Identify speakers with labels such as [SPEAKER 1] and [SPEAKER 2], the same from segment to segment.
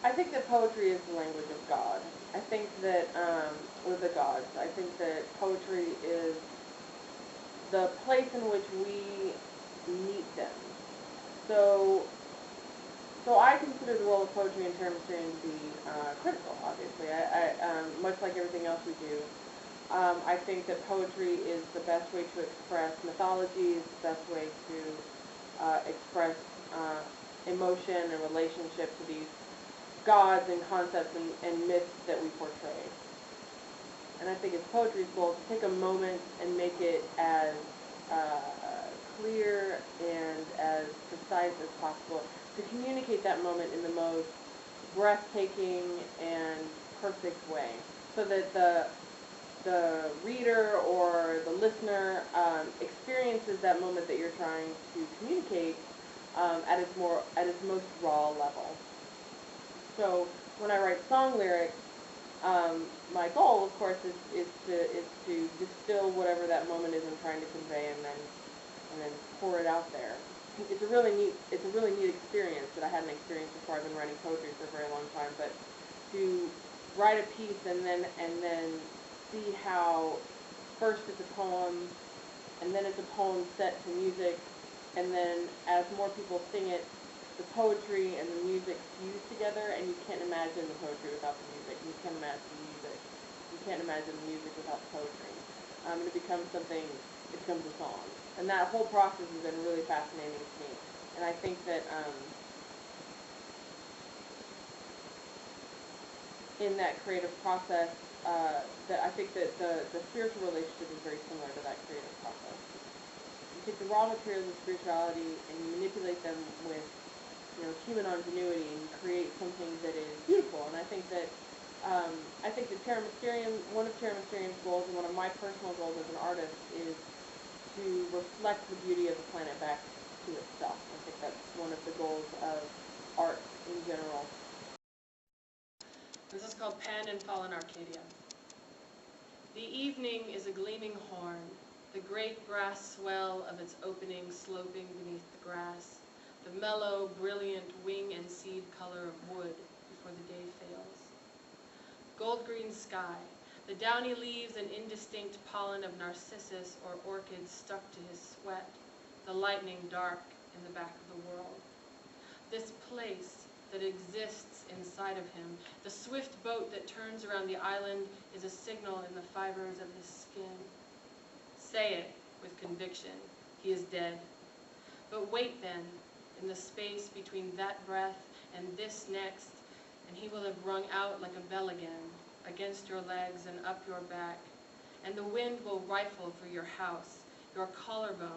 [SPEAKER 1] I think that poetry is the language of God. I think that, or the gods. I think that poetry is the place in which we meet them. So, so I consider the role of poetry in Terra Mysterium to be critical, obviously. Much like everything else we do, I think that poetry is the best way to express mythology, is the best way to express emotion and relationship to these gods and concepts and myths that we portray. And I think it's poetry's goal to take a moment and make it as clear and as precise as possible, to communicate that moment in the most breathtaking and perfect way, so that the reader or the listener experiences that moment that you're trying to communicate at its most raw level. So when I write song lyrics, my goal, of course, is to distill whatever that moment is I'm trying to convey, and then pour it out there. It's a really neat experience that I hadn't experienced before. I've been writing poetry for a very long time, but to write a piece and then see how first it's a poem, and then it's a poem set to music, and then as more people sing it, the poetry and the music fuse together, and you can't imagine the poetry without the music. You can't imagine the music. You can't imagine the music without the poetry. And it becomes something. It becomes a song, and that whole process has been really fascinating to me. And I think that in that creative process, that I think that the spiritual relationship is very similar to that creative process. You take the raw materials of spirituality and you manipulate them with human ingenuity, and create something that is beautiful. And I think that Terra Mysterium, one of Terra Mysterium's goals, and one of my personal goals as an artist, is to reflect the beauty of the planet back to itself. I think that's one of the goals of art in general.
[SPEAKER 2] This is called Pan and Fallen Arcadia. The evening is a gleaming horn, the great brass swell of its opening sloping beneath the grass, the mellow, brilliant wing and seed color of wood before the day fails. Gold-green sky, the downy leaves and indistinct pollen of narcissus or orchid stuck to his sweat, the lightning dark in the back of the world. This place that exists inside of him, the swift boat that turns around the island, is a signal in the fibers of his skin. Say it with conviction, he is dead. But wait then, in the space between that breath and this next, and he will have rung out like a bell again, against your legs and up your back, and the wind will rifle for your house, your collarbone,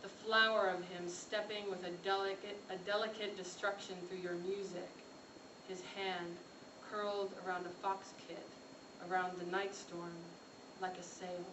[SPEAKER 2] the flower of him stepping with a delicate destruction through your music, his hand curled around a fox kit, around the night storm, like a sail.